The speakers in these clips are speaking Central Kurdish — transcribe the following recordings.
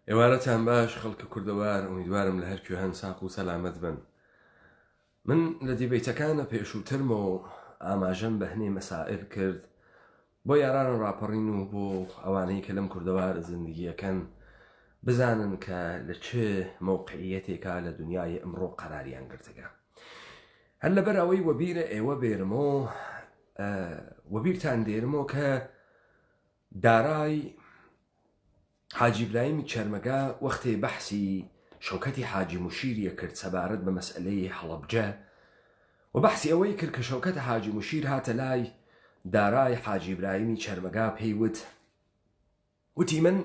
ئێوارەتان باش خەڵکە کوردەوار ئومیدوارم لە هەر کوێهان ساق و سەلامەت بن. من لە دیبەیتەکانە پێشووترمەوە ئاماژەم بە هەنێ مەسائل کرد بۆ یاران ڕاپەڕین و بۆ ئەوانەی کە لەم کوردەوار زندگیەکەن بزانن کە لە چه موقعیەتێکا لە دنیای ئەمڕۆ قەراریان گرتەکە. هەر لەبەر ئەوەی وەبیرە ئێوە بێرمەوە وەبیرتان دێرمەوە کە دارای حاجی ئیبراهیمی چەرمەگا وەختێ بەحسی شەوکەتی حاجی موشیریە کرد سەبارەت بە مەسئلەی هەڵەبجە و بەحسی ئەوەی کرد کە شەوکەت حاجی موشیر هاتە لای دارای حاجی ئیبراهیمی چەرمەگا پێیوت وتی من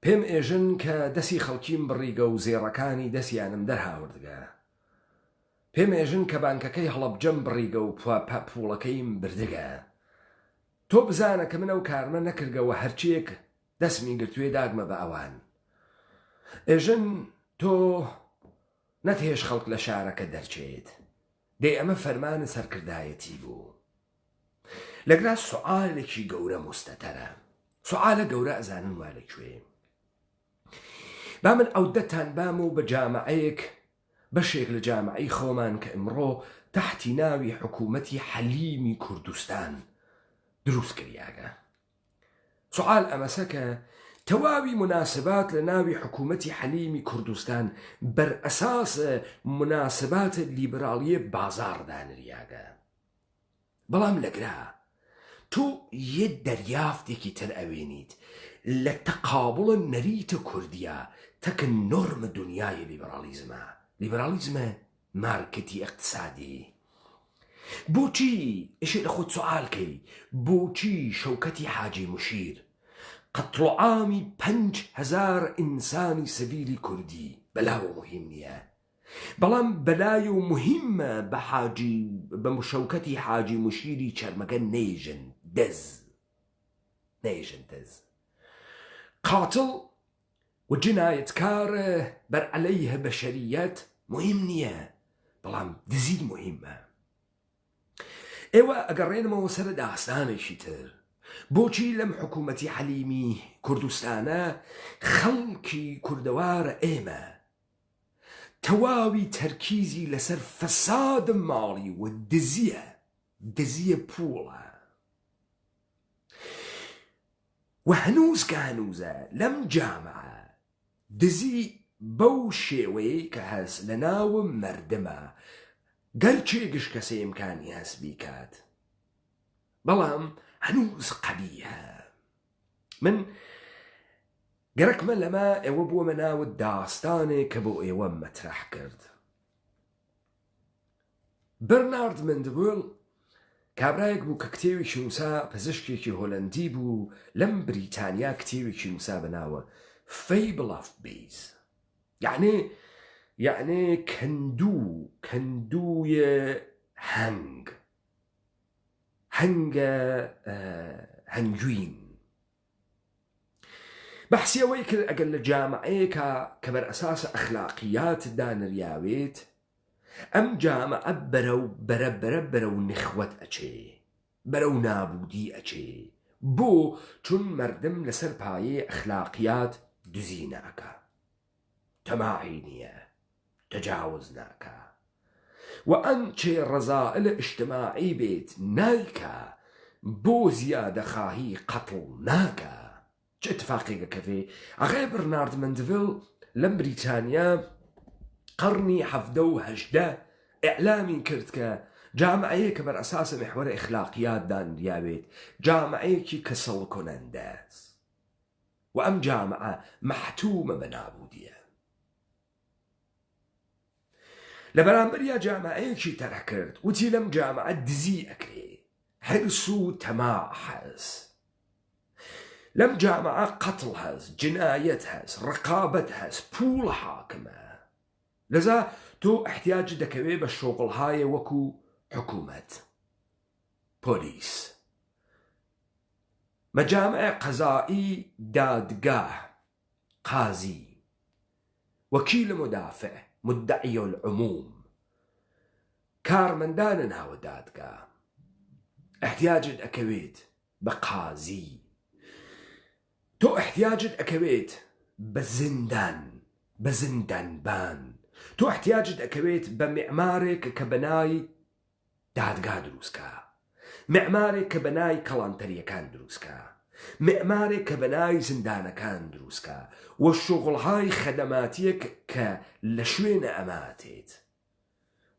پێم ئێژن کە دەستی خەڵکیم بڕیگە و زێڕەکانی دەستیانم دەرهاوردگە، پێم ئێژن کە بانکەکەی هەڵەبجەم بڕیگە و پوڵەکەیم بردگە. تۆ بزانە کە من ئەو کارمە نەکردگەوە هەرچیەک دەستمی گرتوێ داگمە بە ئەوان. ئێژن تۆ نەتهێش خەڵک لە شارەکە دەرچێت، دێ ئەمە فەرمانە سەرکردایەتی بوو. لەگرا سوعالێکی گەورە مستەتەرە، سوعالە گەورە ئەزانن وا لەکوێ. با من ئەو دەتان بام و بە جامعەیەک بەشێک لە جامعەی خۆمان کە ئەمڕۆ تەحتی ناوی حکوومەتی حەلیمی کوردستان دروست کریاگە. سوال ئەمەسە کە تەواوی مناسبات لە ناوی حکوومەتی حەلیمی کوردستان بەر ئەساس مناسبات لیبرالیە بازار دانریاگە. بەڵام لەگرا تۆ یە دەریافتێکی تر ئەوێنیت لە تەقابڵە نەریتە کوردیە تەکە نۆرمە دنیای لیبرالیزمە. لیبرالیزمە مارکەتی اقتصادی. بۆچی ئێشێ لە خۆت سوالکەی بۆچی شەوکەتی حاجی موشیر قەتڵعامی 5,000 ئینسانی سەبیلی کوردی بەلاوە مهم نییە، بەڵام بەلای و مهمە بە شەوکەتی حاجی موشیری چەرمەگە نەیژن دەز قاتڵ و جنایەتکارە بەر عەلەیهە بەشەریەت مهم نییە، بەڵام دزید مهمە. ئێوە ئەگەڕێنمەوە سەر داستانێکی تر. بۆچی لەم حکوومەتی حەلیمی کوردستانە خەڵکی کوردەوارە ئێمە تەواوی تەرکیزی لەسەر فەساد ماڵی و دزیە پوڵە و هەنووز کە هەنووزە لەم جامعە دزی بەو شێوەیە کە هەست لە ناوە مەردەمە گەرچێ گشت کەسە ئیمکانی هەست بیکات، بەڵام هەنووز قەبیحە. من گەرەکمە لەمە ئێوە بووەمە ناوە داستانێک کە بۆ ئێوە مەترەح کرد. بەرنارد مندوڵ کابرایەک بوو کە کتێوێکی نووسا، پزیشکێکی هۆلەندی بوو لەم بریتانیا، کتێوێکی نووسا بەناوە فەیبڵ ئۆف بیز، یعنی کەندوویە هەنگە هەنگوین. بەحسی ئەوەی کرد ئەگەر لە جامعەیەکە کە بەر ئەساسە ئەخلاقیات دانریاوێت ئەم جامعە بەرەو نخوەت ئەچێ، بەرەو نابودی ئەچێ. بۆ چون مردم لەسەر پایەی ئەخلاقیات دزی ناکە، تەماعی نییە، تەجاوز ناکە و ئەنچێ ڕەزائل ئیجتیماعی بێت نایکە، بۆ زیادە خاهی قەتڵ ناکە. چه اتفاقێکە کەفێ ئەغای بەرنارد مندڤڵ لەم بریتانیا قەرنی 17 و 18 ئیعلامی کرد کە جامعەیە کە بەر ئەساسە محوەرە ئەخلاقیات دانریاوێت جامعەیەکی کەسڵ کۆنەندە و ئەم جامعە مەحتوومە بە نابودیە. لە بەرامبەریا جامعەیەکی تەرە کرد، وتی لەم جامعە دزی ئەکرێ، حرس و تەماع هەست، لەم جامعە قەتڵ هەست، جنایەت هەست، ڕقابەت هەست، پوڵ حاکمە. لەذا تۆ احتیاج دەکەوێ بە شۆغڵهایە وەکو حکوومەت، پۆلیس، مەجامع قەزایی، دادگاه، قازی، وەکیل مدافع، مدعی العموم، کارمەندانە ناوە دادگا. احتیاجت ئەکەوێت بە قازی، تۆ احتیاجت ئەکەوێت بە زیندانبان، تۆ احتیاجت ئەکەوێت بە معمارێک کە بەنای دادگا دروستکە، معمارێک کە بەنای کەڵانتەریەکان دروستکە، معمارێک کە بەنای زیندانەکان دروستکە و شغڵهای خەدەماتیەک کە لە شوێنە ئەماتێت،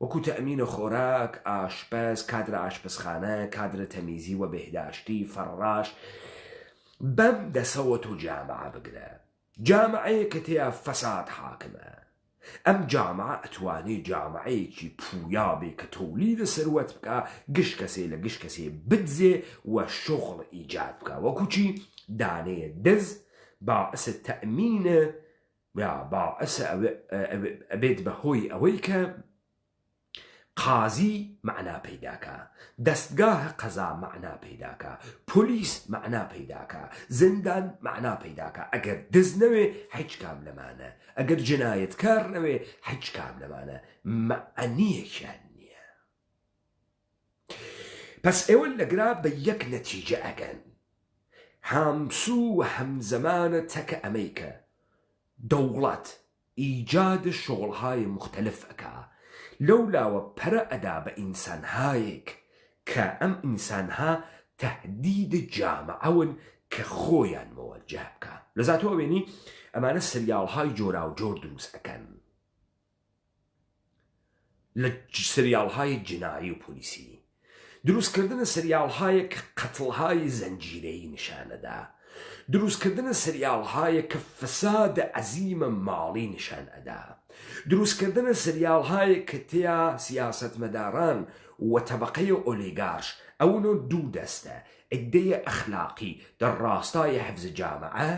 وەکو تەئمینە خۆراک، ئاشپەز، کادرە ئاشپزخانە، کادرە تەمیزی و بەهداشتی، فەڕاش. بەم دەسەوە تۆ جامعە بگرە، جامعەیە کە تێیا فەساد حاکمە. ئەم جامعە ئەتوانێت جامعەیەکی پویا بێ کە تۆلیدە سەروەت بکە، گشت کەسێ لە گشت کەسێ بدزێ و شغڵ ئیجاد بکە، وەکو چی دانەیە دز باعث تەئمینە یا باعث ئەبێت بەهۆی ئەوەی کە قازی معنا پەیداکە، دەستگاه قەزا معنا پەیداکە، پۆلیس معنا پەیداکە، زیندان معنا پەیداکە. ئەگەر دز نەوێ هیچ کام لەمانە، ئەگەر جنایەتکار نەوێ هیچ کام لەمانە، معنیەکیان نییە. پس ئێوە لەگرا بە یەک نەتیجە ئەگەن، هەمسوو و هەمزەمانە تەکە ئەمەیکە دەوڵەت ئیجاد شغڵهای مختلف ئەکا، لەولاوە پەرە ئەدا بە ئینسانهایەک کە ئەم ئینسانها تەهدید جامعەون کە خۆیان مەوەجه بکە. لەزاتۆ ئەوێنی ئەمانە سریاڵهای جۆرا و جۆر دروست ئەکەن، لە سریاڵهای جنایی و پۆلیسی، دروستکردنە سریاڵهایە کە قەتڵهای زەنجیرەیی نیشانەدا، دروستکردنە سریاڵهایە کە فەسادە عەزیمە ماڵی نیشان ئەدا، دروستکردنە سریاڵهایە کە تیا سیاسەتمەداران و تەبەقەی ئۆلیگارش ئەوونۆ دوو دەستە، عدەیە ئەخلاقی دەڕاستایە حفظ جامعە،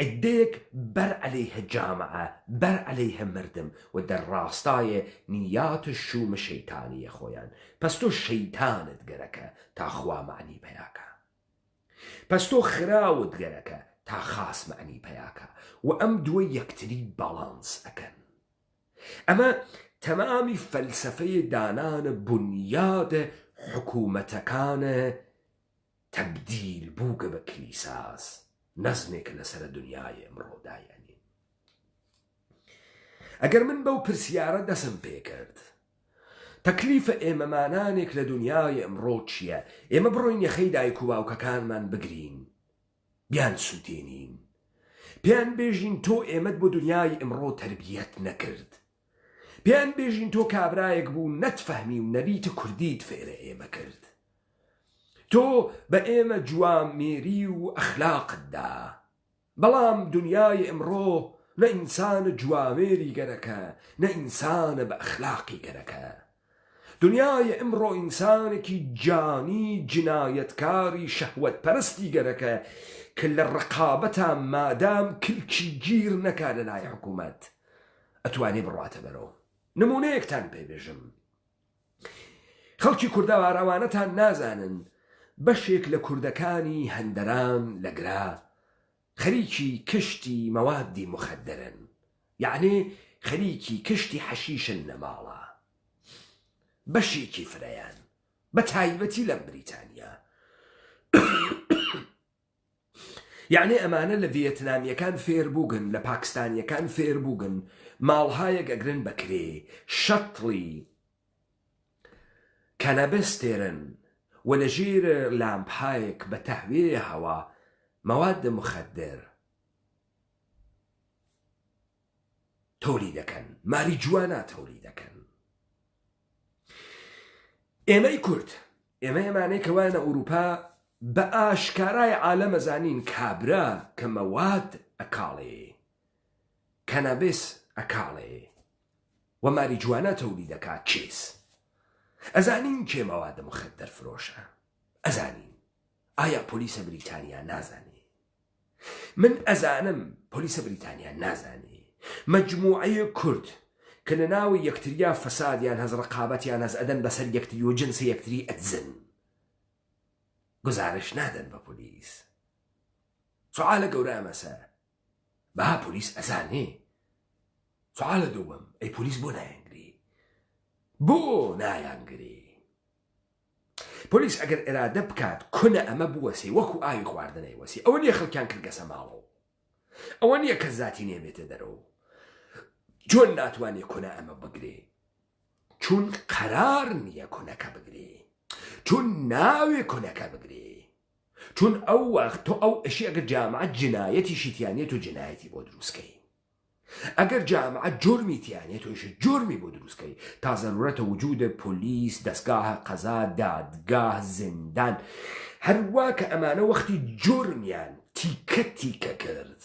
عدەیەک بەر عەلەیهە جامعە، بەر عەلەیهە مردم و دەڕاستایە نیاتە شومە شەیتانیە خۆیان. پس تۆ شەیتانت گەرەکە تا خوا معنی پەیاکە، پس تۆ خراوت گەرەکە تا خاس معنی پەیاکە، و ئەم دووە یەکتری باڵانس ئەکەن. ئەمە تەمامی فەلسەفەی دانانە بنیادە حکوومەتەکانە تەبدیل بووگە بە کلیساس، نەزمێکە لەسەر دنیای ئەمڕۆدایەنی. ئەگەر من بەو پرسیارە دەسم پێ کرد تەکلیفە ئێمەمانانێک لە دنیای ئەمڕۆ چییە؟ ئێمە بڕۆین یەخەی دایک و باوکەکانمان بگرین، بیان سووتێنین، پێیان بێژین تۆ ئێمەت بۆ دنیای ئەمڕۆ تربیەت نەکرد، پێیان بێژین تۆ کابرایەک بوو نەتفەهمی و نەریتە کوردیت فێرە ئێمە کرد، تۆ بە ئێمە جوامێری و ئەخلاقتدا، بەڵام دنیای ئەمڕۆ نە ئینسانە جوامێری گەرەکە، نە ئینسانە بە ئەخلاقی گەرەکە. دنیای ئەمڕۆ ئینسانێکی جانی جنایەتکاری شەهوەت پەرستی گەرەکە کە لە ڕقابەتە مادام کلکی گیر نەکا لە لای حکوومەت ئەتوانێ بڕاتە بەرەوە. نمونەیەکتان پێبێژم، خەڵکی کوردەوارەوانەتان نازانن بەشێک لە کوردەکانی هەندەران لەگرا خەریکی کشتی مەوادی مخەدەرن، یعنی خەریکی کشتی حەشیشن نەماڵە، بەشێکی فرەیان بە تایبەتی لە بریتانیا. یعنی ئەمانە لە ڤیەتنامیەکان فێر بووگن، لە پاکستانیەکان فێر بووگن، ماڵهایەک ئەگرن بەکرێ، شەتڵی کەنەبس تێرن و لە ژێر لامپایەک بە تەهوێ هەوا مەواد مخەدەر تۆلی دەکەن، ماریجوانا تۆلی دەکەن. ئێمەی کورد، ئێمە ئێمانەی کەوانە ئەوروپا بە ئاشکارای عالەمە زانین کابرا کە مەواد ئەکاڵێ، کەنەبس ئەکاڵێ و ماریجوانا تۆلی دەکات چێس. ئەزانین کێ مەوادە مخەدەر فرۆشە، ئەزانین. ئایا پۆلیسە بریتانیا نازانێ؟ من ئەزانم پۆلیسە بریتانیا نازانێ. مەجموعەیە کورد کە لە ناوی یەکتریا فەسادیان هەز ڕقابەتیان هەز ئەدەن بەسەر یەکتری و جنسی یەکتری ئەدزن، گزارش نادەن بە پۆلیس. سوالە گەورە ئەمەسە، بەها پۆلیس ئەزانێ؟ سوالە دووەم، ئەی پۆلیس بۆ نایانگری؟ بۆ نایانگری؟ پۆلیس ئەگەر ئێرادە بکات کونە ئەمە بوەسی وەکو ئاوی خواردنەی وەسی ئەوە نییە خەڵکیان کردگەسە ماڵەوە ئەوە نییە کە زاتی نێمێتە دەرەوە چۆن ناتوانێت کونە ئەمە بگرێ چون قەرار نییە کونەکە بگرێ چون ناوێ کونەکە بگرێ چون ئەو وەخت تۆ ئەو ئەشی ئەگەر جامعەت جنایەتی شیتیانێت و جنایەتی بۆ دروستکەی ئەگەر جامعەت جۆرمی تیانێت تۆیش جۆرمی بۆ دروستکەی تا زەرورەتە وجودە پۆلیس دەستگاهە قەزا دادگاه زیندان هەروە کە ئەمانە وەختی جۆرمیان تیکە تیکە کرد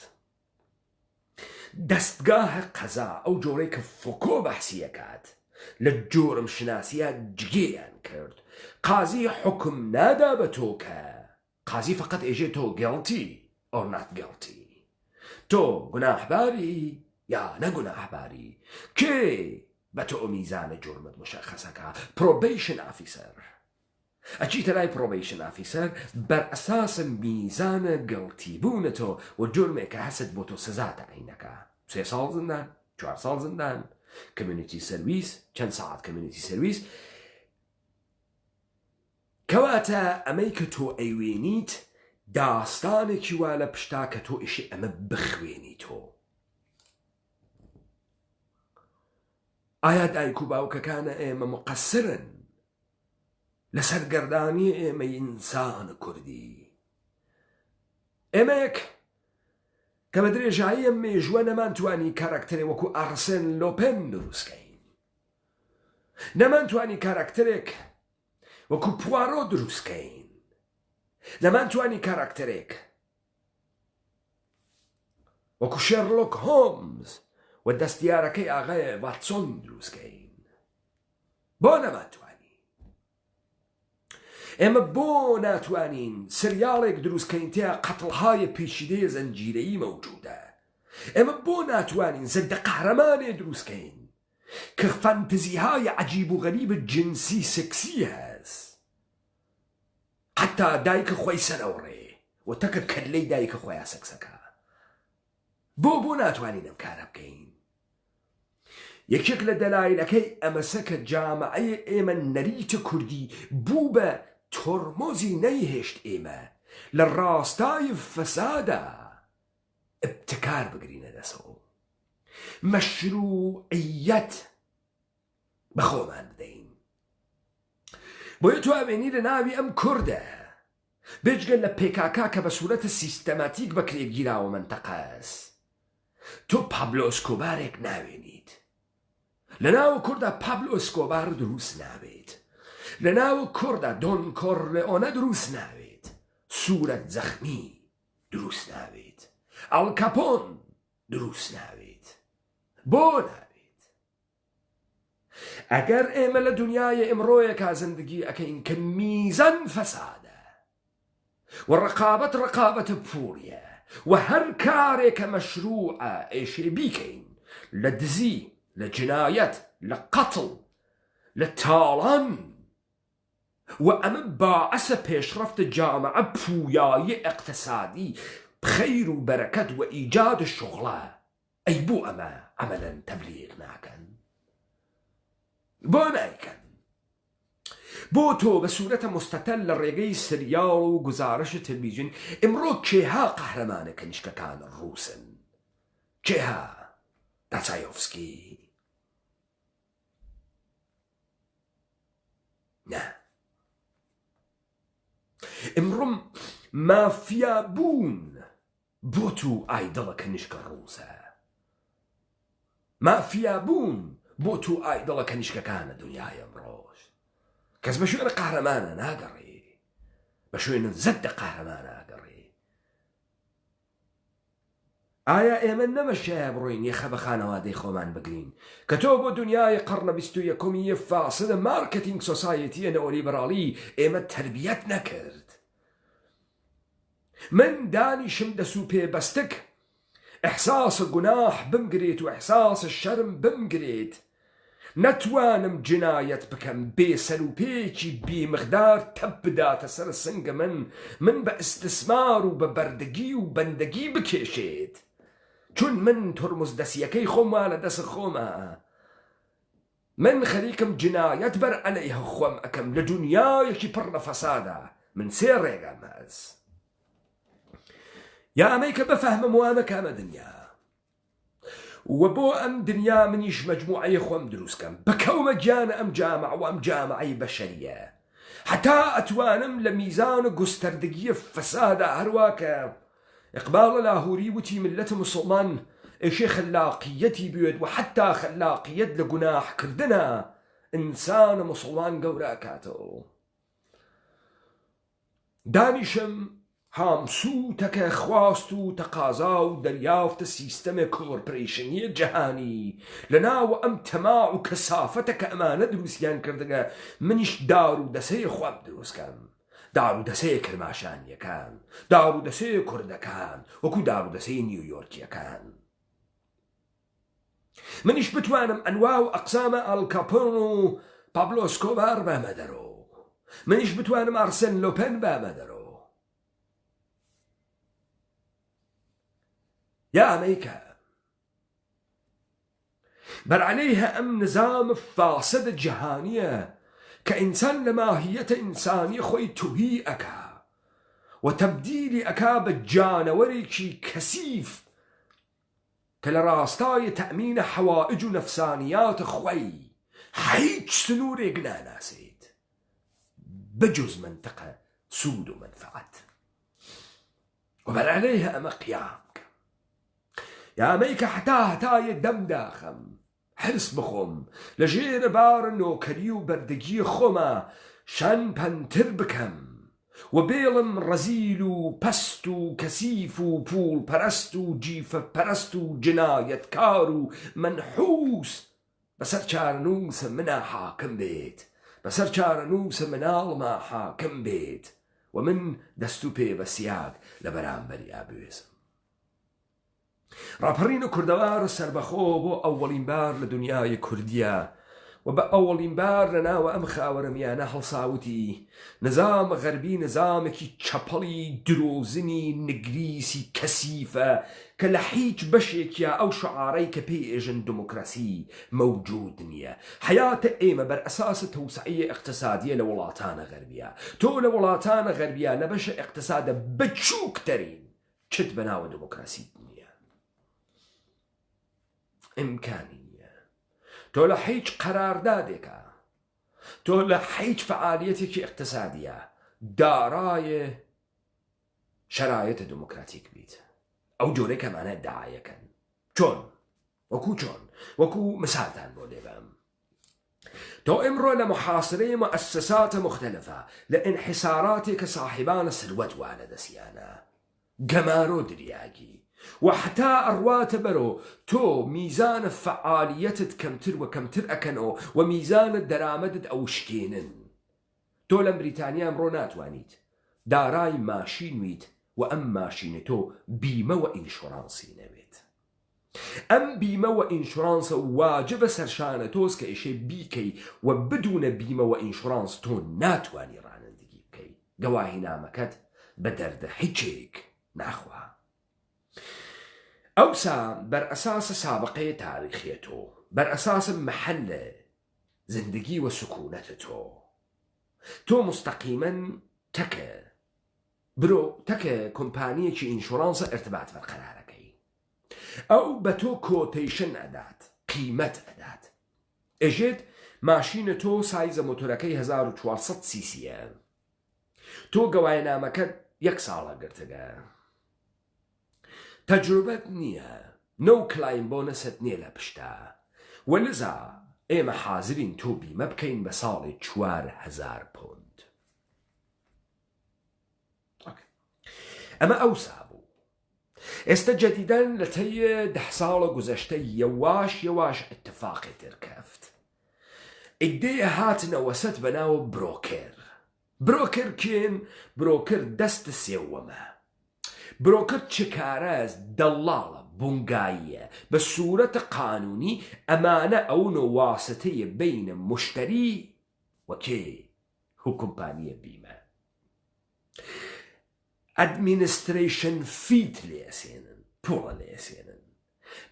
دەستگاهە قەزا ئەو جۆرەی کە فۆکۆ بەحسیەکات لە جۆرم شناسیە جگێیان کرد قازی حکم نادا بە تۆ کە قازی فقط ئێژێ تۆ گڵتی ئۆر نات گڵتی تۆ گوناحباری یا نەگوناحباری کێ بە تۆ میزانە جۆرمت مشەخەسەکە پرۆبیشن ئافیسەر ئەچیتە لای پرۆبیشن ئافیسەر بەر ئەساسە میزانە گڵتی بوونەتۆ و جۆرمێکە هەست بۆ تۆ سزا تەعینەکە 3 ساڵ زندان 4 ساڵ زندان کمیونیتی سەرویس چەند ساعت کمیونیتی سەرویس کەواتە ئەمەی کە تۆ ئەیوێنیت داستانێکی وا لە پشتا کە تۆ ئیشی ئەمە بخوێنی تۆ ئایا دایک و باوکەکانە ئێمە مقەسرن لە سەرگەردانی ئێمە ئینسان کوردی ئێمەیەک کە بە درێژایی مێژووە نەمانتوانی کاراکتەرێ وەکو ئارسێن لۆپێن دروستکەین نەمانتوانی کاراکتەرێک وەکو پوارۆ دروستکەین نەمانتوانی کاراکتەرێک وەکو شێرلۆک هۆمز و دەستیارەکەی ئاغای واتسۆن دروستکەین بۆ نەمانتوانی ئێمە بۆ ناتوانین سریاڵێک دروستکەین تیا قەتڵهای پیچیدەی زەنجیرەیی مەوجودە ئێمە بۆ ناتوانین زەدە قەهرەمانێ دروستکەین کە فانتزیهای عجیب و غەریب جنسی سکسی هەست حتا دایکە خۆی سەرەوڕێ و تەکە کەلەی دایکە خۆیان سەکسەکە بۆ ناتوانین ئەم کارە بکەین یەکێک لە دەلایلەکەی ئەمەسە کە جامعەیە ئێمە نەریتە کوردی بوو بە تۆرمۆزی نەیهێشت ئێمە لە ڕاستای فەسادە ابتکار بگرینە دەسەوە مەشروعیەت بەخۆمان بدەین بۆیە تو ئەوێنی لە ناوی ئەم کووردە بێجگەل لە پێکاکا کە بە سوورەتە سیستەماتیک بەکرێگیراوە منتەقەس تۆ پابلۆ ئەسکۆبارێک ناوێنیت لە ناو کووردا پابلۆ ئەسکۆبار دروست ناوێت لە ناو کووردا دۆن کۆرلێئۆنە دروست ناوێت سوورەت زەخمی دروست ناوێت ئەڵکەپۆن دروست ناوێت بۆ ناوێت ئەگەر ئێمە لە دنیای ئەمڕۆیەکا زندگی ئەکەین کە میزان فەسادە و ڕقابەتە پووریە و هەر کارێکە مەشروعە ئێشێ بیکەین لە دزی لە جنایەت لە قەتڵ لە تاڵان و ئەمە باعەسە پێشڕەفتە جامعە پویایی ئەقتەسادی بخەیر و بەرەکەت و ئیجاد شغڵە ئەی بۆ ئەمە عەمەلەن تەبلیغ ناکەن بۆ نایکەن بۆ تۆ بە سوورەتە مستەتەل لە ڕێگەی سریاڵ و گزارشە تەلڤیزیۆن ئمڕۆ کێها قەهرەمانە کەنیشکەکان ڕووسن کێها داچایۆفسکی نه ئمڕۆ مافیا بوون بۆ تو ئایدڵە کەنیشکە ڕووسە مافیا بوون بۆ تو ئایدڵە کەنیشکەکانە دنیای ئەمڕۆژ کەس بە شوێنە قەهرەمانە ناگەڕێ بە شوێنە زەدە قەهرەمانە ناگەڕێ ئایا ئێمە نەمەشایە بڕۆین یەخە بە خانەوادەی خۆمان بگرین کە تۆ بۆ دنیای قەرنە 21 فاسدە مارکتینگ سۆسایەتیە نەوەلیبەراڵی ئێمە تربیەت نەکرد من دانیشم دەسوو پێبەستک ئەحساس گوناح بمگرێت و ئەحساس شەرم بمگرێت نەتوانم جنایەت بکەم بێسەر و پێکی بیمقدار تەب بداتە سەر سنگە من بە ئیستسمار و بە بەردەگی و بەندەگی بکێشێت چون من تۆرمۆز دەسیەکەی خۆمە لە دەست خۆمە من خەریکم جنایەت بەر عەلەیها خۆم ئەکەم لە دونیایەکی پڕ لە فەسادا من سێ ڕێگام هەز یا ئەمەی کە بەفەهمم وانە کامە دنیا و بۆ ئەم دنیا منیش مەجموعەی خۆم دروستکەم بەکەومە گیانە ئەم جامع و ئەم جامعەی بەشەریە حتا ئەتوانم لە میزان و گستەردگی فەسادا هەروواکە ئیقبال لاهوری وتی ملەت مسلمان ئێشێ خلاقیەتی بوێت و حتا خلاقیەت لە گوناحکردنە ئینسانە مسلمان گەورە ئەکاتەوە دانیشم هامسووتەکە خواست و تەقازا و دەریافتە سیستەمێک کۆرپۆرێشنیە جەهانی لە ناو ئەم تەماع و کەسافەتە کە ئەمانە دروستیان کردگە منیش دار و دەسەی خۆم دروستکەم دار و دەسەی کرماشانیەکان دار و دەسەی کوردەکان وەکو دار و دەسەی نیویۆرکیەکان منیش بتوانم ئەنوا و ئەقسامە ئەڵکاپۆن و پابلۆ ئسکۆبار بامە دەرۆ منیش بتوانم ئارسێن لۆپێن بامە دەرۆ يا أمريكا بر عليها أم نظام فاسد الجهانية كإنسان لماهية إنسانية خوي تهي أكا وتبديل أكا بالجانوريكي كسيف كالراستاي تأمين حوائج نفسانيات خوي حيج سنور إقنانا سيد بجز منطقة سود ومنفعة وبر عليها أم قيام يا أمريكا حتى دم داخم حرس بخم لجير بار نوكري وبردقي خما شان بنتر بكم وبيلم رزيل وبست وكسيف وبول برست وجيف برست وجناية كارو منحوس بسر شارنوس منا حاكم بيت بسر شارنوس منا ما حاكم بيت ومن دستو بي بسياق لبرامبري أبويزم راپەڕین کوردەوار سەربەخۆ بۆ ئەوەڵین بار لە دنیای کوردیە و بە ئەوەڵین بار لە ناوە ئەم خاوەرەمیانە هەڵساوتی نظام غەربی نظامێکی چەپەڵی درۆزنی نگریسی کەسیفە کە لە هیچ بەشێکیە ئەو شعارەی کە پێی ئێژن دموکراسی مەوجود نییە حیاتە ئێمە بەر ئەساسە تەوسعەیە اقتصادیە لە وڵاتانە غەربیە تۆ لە وڵاتانە غەربیە لە بەشە اقتصادە بچووکترین چت بەناوە دموکراسی إمكانية تولى حيج قراردادك تولى حيج فعاليتك اقتصادية داراية شرايط ديمقراطيك بيت أو جوريك معناه دعاية كان شون وكو مثالتان بوليبام تو امرو لمحاصرة مؤسسات مختلفة لانحساراتك صاحبان الثروة وانا دسيانا قمارو درياجي وحتى أروات برو تو ميزان فعاليتت كمتر وكمتر أكنو وميزان الدرامدت أو شكينن تو لبريطانيا امرو ناتوانيت داراي ماشين ويت وأم ماشين تو بيمة وإنشورانسي نبيت أم بيمة وإنشورانس واجب سرشانة توس كإشي بيكي وبدون بيمة وإنشورانس تو ناتواني رانندگي بكي قواهي نامكت بدرد حجيك ناخوا أوسا بر أساس سابقة تاريخيته بر أساس محل زندگي وسكونته تو مستقيما تكا برو تكا كومبانية كي إنشورانس ارتباط برقراركي أو بتو كوتيشن أدات قيمة أدات اجد ماشين تو سايز موتوركي 1400 سي تو قواينا مكد يك سالا قرتقا تجربة نية نو كلاين بونست نيلا بشتا ولذا ايما حاضرين توبي ما بكين بصالي 4000 پوند اما اوسابو استجديدا لتي 10 ساڵە گوزەشتە يواش اتفاقي تركفت اديه هاتنا وسط بناو بروكر كين بروكر دست السيومه بروكر تشكاراز دلالة بونغاية بصورة قانوني أمانة أو واسطية بين مشتري وكي هو كومبانية بيمة administration فيت ليسينن بولا ليسينن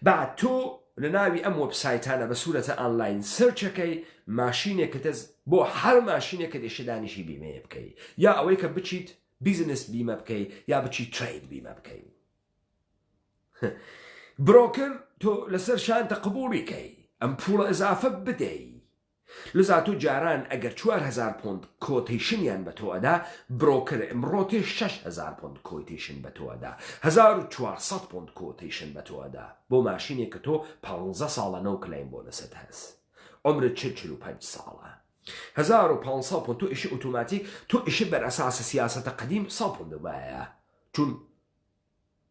بعد تو لە ناوی ئەم وەبسایتانە بە سوورەتە ئانلاین سەرچەکەی ماشینێکت بۆ هەر ماشینێکە دێشەدانیشی بیمەیە بکەی یا ئەوەی کە بچیت بیزنس بیمە بکەی یا بچی ترید بیمە بکەی. برۆکر تۆ لەسەر شانتە قبوڵی کەی ئەم پوڵە ئەزافە بدەی لەزا تۆ جاران ئەگەر 4,000 پۆند کۆتیشنیان بە تۆ ئەدا برۆکر ئەمڕۆ تێ 6,000 پۆند کۆتیشن بە تۆ ئەدا 1,400 پۆند کۆتیشن بە تۆ ئەدا بۆ ماشینێک کە تۆ 15 ساڵە نەو کلایم بۆ لەسەر هەست عمرت 45 ساڵە 1,500 پۆند تۆ ئیشی ئۆتۆماتیک تۆ ئیشی بەرئەساسە سیاسەتە قەدیم 100 پۆند وایە چون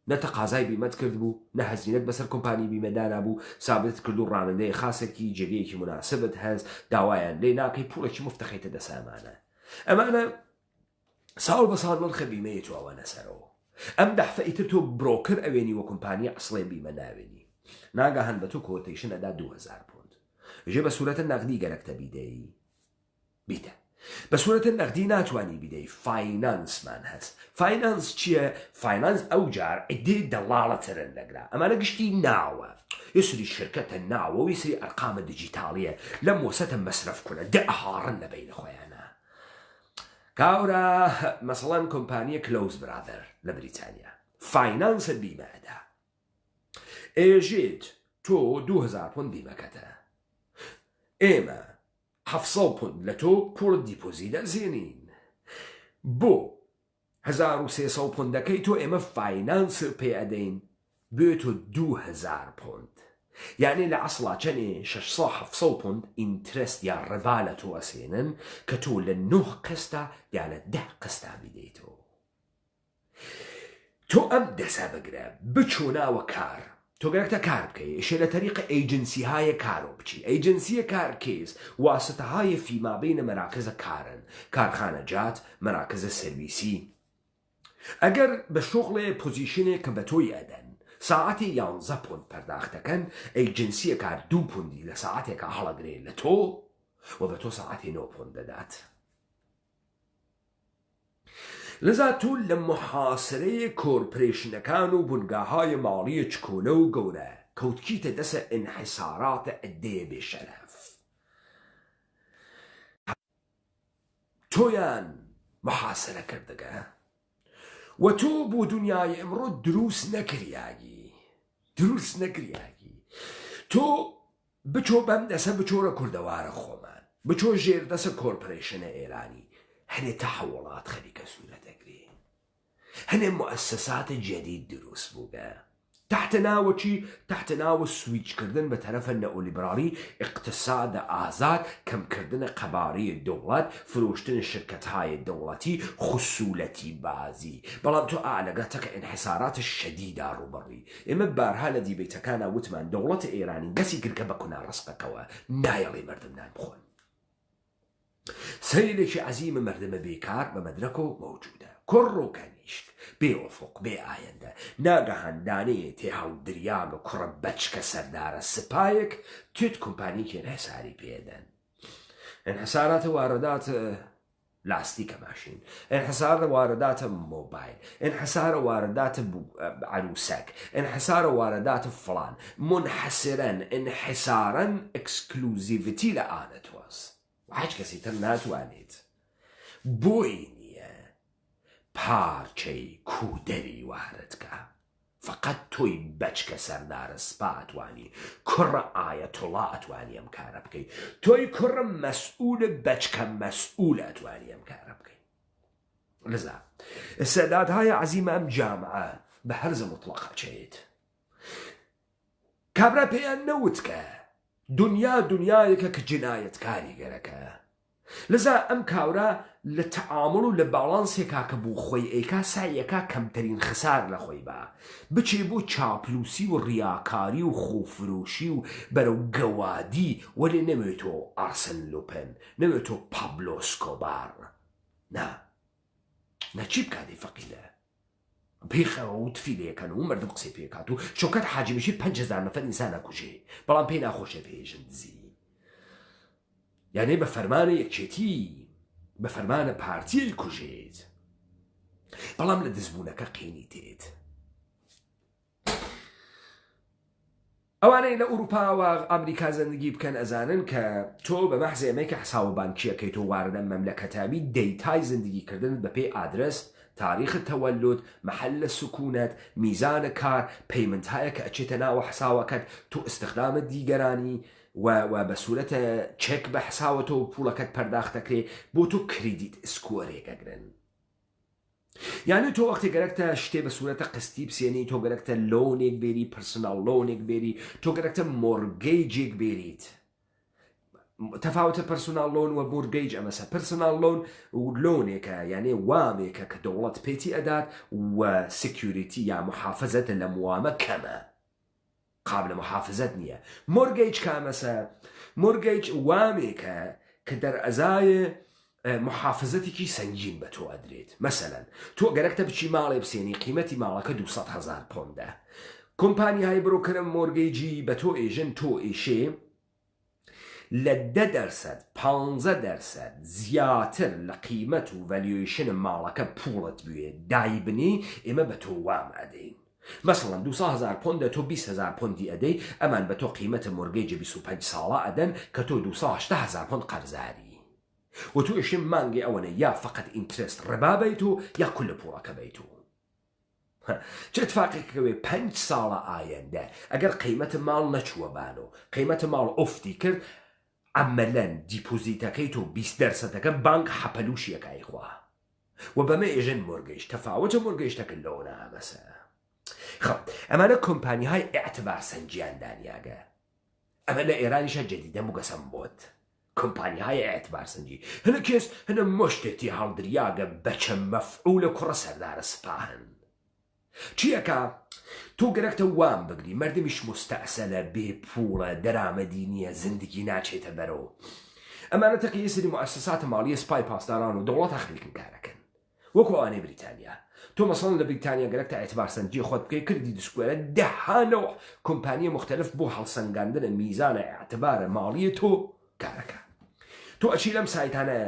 نە تەقازای بیمەت کرد بوو نە هەزینەت بەسەر کۆمپانی بیمەدانا بوو سابت کرد و ڕانندەی خاسێکی جێگەیەکی مناسبت هەست داوایان لێ ناکەی پوڵێکی مفتەخیتە دەسامانە ئەمانە ساڵ بە ساڵ مەڵخە بیمەیە تو ئەوانە سەرەوە ئەم دەحفە ئیتر تۆ برۆکر ئەوێنی وە کۆمپانیە ئەسڵێ بیمە ناوێنی ناگەهان بە تۆ کۆتیشن ئەدا 2,000 پۆند ژێ بە سوورەتە نەقدی گەرەکتە بیدەی بیتە بە سوورەتە نەقدی ناتوانانی بیدەی فاینانسمان هەست فاینانس چییە؟ فاینانس ئەو جار ئەدێ دەڵاڵەترن لەگرا ئەمانە گشتی ناوە یسری شرکەتە ناوە و یسری ئەرقامە دیجیتاڵیە لەم وەسەتە مەسرف کونە دە ئەهاڕن لە بینە خۆیانە کاورە مەسەڵەن کۆمپانیە کلۆز برادر لە بریتانیا فاینانسە بیمەدا ئێژێت تۆ 2,000 پۆند بیمەکەتە ئێمە 700 پۆند لە تۆ پۆڵ دیپۆزی دەزێنین بۆ 1,300 پۆندەکەی تۆ ئێمە فاینانس پێ ئەدەین بێتۆ 2,000 پۆند یعنی لە ئەسڵا چەنێ 600-700 پۆند ئینترست یا ڕێبا لە تۆ ئەسێنن کە تۆ لە 9 قستا یا لە 10 قستا بیدەیتەوە تۆ ئەم دەسە بگرە بچۆ ناوە کار تۆ گەرەکتە کار بکەی ئیشە لە تەریقە ئەیجنسی هایە کارۆ بچی ئەیجنسیە کار کێز واسطە هایە فیمابینە مەراکزە کارن کارخانە جات مەراکزە سەرویسی ئەگەر بە شغڵێ پۆزیشنێک کە بە تۆی ئەدەن ساعتی 11 پۆند پەرداختەکەن ئەیجنسیە کار 2 پوندی لە ساعتێکە هەڵەگرێ لە تۆ و بە تۆ ساعتی 9 پۆند دەدات لەذا تۆ لە محاسرەیە کۆرپۆرێشنەکان و بنگاهای ماڵیە چکۆلە و گەورە کەوتکیتە دەسە ئینحیساراتە ئەدەیە بێشەرەف تۆیان محاسرە کردەگە و تۆ بۆ دنیای ئەمڕۆ دروست نەکریایی تۆ بچۆ بەم دەسە بچۆرە کوردەوارە خۆمان بچۆ ژێر دەسە کۆرپۆرێشنە ئێرانی هەنێ تەحوڵات خەریکە سوورەتەگرێ هەنێ مؤسساتە جەدید دروست بووگە تحت ناوە چی؟ تحت ناوە سویچکردن بە تەرەفە نەئۆلیبرالی اقتصادە ئازاد کەمکردنە قەبارەی دەوڵەت فرۆشتن شرکەتهای دەوڵەتی خصوولەتی بازی بەڵام تۆ ئالەگەتەکە ئینحیساراتە شەدیدا ڕوبەڕی ئێمە بارها لە دیبێتەکانە وتمان دەوڵەتە ئێرانی دەسی گرکە بە کونا ڕستەکەوە نایەڵێ مردم نان بخۆن سەیلێکی عەزیمە مردمە بێکار بە مەدرەک و مەوجودە کوڕ و کەنیشک بێ ئۆفق بێ ئایەندە ناگەهاندانەیە تێ هەڵدریاگە کوڕە بەچکە سەردارە سپایەک توێت کۆمپانیەکی ئینحیساری پێدەن ئینحیساراتە وارداتە لاستیکە ماشین ئینحیسارە وارداتە مۆبایل ئینحیسارە وارداتە عروسەک ئینحیسارە وارداتە فڵان منحەسرەن ئینحیسارەن ئەکسکلوزیڤیتی لە ئانەتوەس هیچ کەسی تر ناتوانێت بۆی نییە پارچەی کودەری واردکە فقط تۆی بەچکە سەردارە سپا ئەتوانی کوڕە ئایەتوڵا ئەتوانی ئەم کارە بکەی تۆی کوڕە مەسئولە بەچکە مەسئولە ئەتوانی ئەم کارە بکەی لەذا سەدادهای عەزیمە ئەم جامعە بە هەرزە مطلقە چێت کابرا پێیان نەوتکە دنیا دنیایەکە کە جنایەتکاری گەرەکە لەذا ئەم کاورە لە تەعامڵ و لە باڵانسێکا کە بوو خۆی ئەیکا سایەکە کەمترین خسار لە خۆی بە بچێ بۆ چاپلوسی و ڕیاکاری و خۆفرۆشی و بەرەو گەوادی وەلێ نەوێتۆ ئارسن لوپن نەوێتۆ پابلۆ سکۆبار نەچی بکاتی فەقیدە پێخەوە و تفیلەکەن و مردم قسەی پێکات و شۆکەت حاجمیشی 5,000 نەفەر ئینسانە کوژێ بەڵام پێی ناخۆشە پێژن دزی یعنی بە فەرمانە یەکچێتی بە فەرمانە پارتیی کوژێت بەڵام لە دزبوونەکە قینی تێت ئەوانەی لە ئوروپا و ئەمریکا زەندگی بکەن ئەزانن کە تۆ بە مەحز ئێمەیەکە حساوە بانکیەکەی تۆ واردە مەملەکەتابی دەیتای زندگیکردن بەپێی ئادرس تاریخ تەوەلود محل سکونەت میزانە کار پەیمنتایە کە ئەچێتە ناوە حساوەکەت تۆ استخدامت دیگەرانی و بە سوورەتە چێک بە حساوە تۆ پوڵەکەت پەرداختەکرێ بۆ تۆ کریدیت سکۆرێکەگرن. یعنی تۆ وەختی گەرەکتە شتێ بە سوورەتە قستی بسێنی تۆ گەرەکتە لۆنێک بێری پرسنال لۆنێک بێری تۆ گەرەکتە مۆرگەیجێک بێریت. تەفاوتە پرسنال لۆن و مۆرگەیج ئەمەسە پرسنال لۆن لۆنێکە یعنی وامێکە کە دەوڵەت پێیتی ئەدات و سکیوریتی یا محافزەتە لە موامە کەمە قابل محافزەت نییە. مۆرگەیج کامەسە مۆرگەیج وامێکە کە دەرئەزایە محافزەتێکی سنگین بە تۆ ئەدرێت. مەسەلەن تۆ گەرەکتە بچی ماڵێ بسێنی قیمەتی ماڵەکە 200,000 پۆندە کۆمپانی های بڕۆکەرە مۆرگەیجی بە تۆ ئێژن تۆ ئێشێ لە 10% 15% زیاتر لە قیمەت و ڤەلیویشن ماڵەکە پوڵت بوێ دایبنی ئێمە بە تۆ وام ئەدەین. مثلا 200,000 پۆندە تۆ 20,000 پۆندی ئەدەی ئەمان بە تۆ قیمەتە مۆرگەیجە 25 ساڵە ئەدەن کە تۆ 280,000 پۆند قەرزاری و تو ئێشێ مانگی ئەوەنە یا فقط ئینترست ڕێبا بیت و یا کول لە پوڵەکە بیت و چه اتفاقێکەوێ 5 ساڵە ئایەندە ئەگەر قیمەتە ماڵ نەچووە بان و قیمەتە ماڵ ئۆفتی کرد ئەمەلەن دیپۆزیتەکەی تۆ 20% بانک حەپەلووشیەکەی خوا و بەمە ئێژن مۆرگەیج تەفاوتە مۆرگەیجتەکە لەوەنە ئەمەسە. خب ئەمانە کۆمپانی های ئێعتبار سەنجیان دانیاگە ئەمە لە ئێرانیشە جەدیدە موگەسم بۆت کۆمپانی های ئێعتبار سەنجی هەنە کێس هەنە مۆشتێتی هەڵدریاگە بەچە مەفعولە کوڕە سەردارە سپاهن چیەکە تۆ گەرەکتە وام بگری مەردمیش مستەعسەلە بێ پوڵە دەرامەدی نییە زندگی ناچێتە بەرەوە ئەمانە تەقی یەسەری مؤسسات ماڵیە سپای پاسداران و دەوڵەت ئەخلیکن کارەکەن وەکو ئەوانەی بریتانیا. تۆ مەسەڵەن لە بریتانیا گەرەکتە ئێعتبار سەنجی خۆت بکەی کردی دسکوێرە دەهانەوە کۆمپانیە مختلف بۆ هەڵسەنگاندنە میزانە ئێعتبارە ماڵیە تۆ کارەکە. تۆ ئەچی لەم سایتانە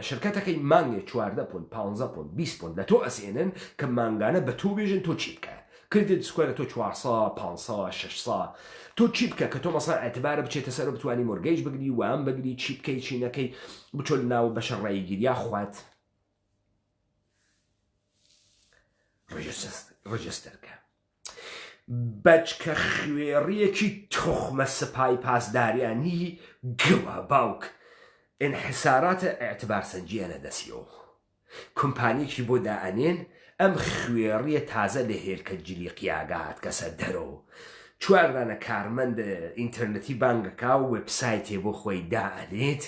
شرکەتەکەی مانگێ 14 پۆند 15 پۆند 20 پۆند لە تۆ ئەسێنن کە مانگانە بە تۆ بێژن تۆ چی بکە کردی دسکوێرە تۆ 400 500 600 تۆ چی بکە کە تۆ مەسەڵەن ئێعتبارە بچێتە سەر بتوانی مۆرگەیج بگری وام بگری چی بکەی چی نەکەی بچۆ ناو بەشە ڕێیگیریا خوات ڕێجستەرکە بەچکە خوێڕیەکی تۆخمە سپای پاسداریانی گوە باوک انحساراتە ئێعتبار سەنجیانە دەسیەوە کۆمپانیەکی بۆ دائەنێن ئەم خوێڕیە تازە لە هێرکە جلی قیاگات کەسە دەرەوە چواردانە کارمەند ئینتەرنەتی بانگەکە و وێبسایتێ بۆ خۆی دائەنێت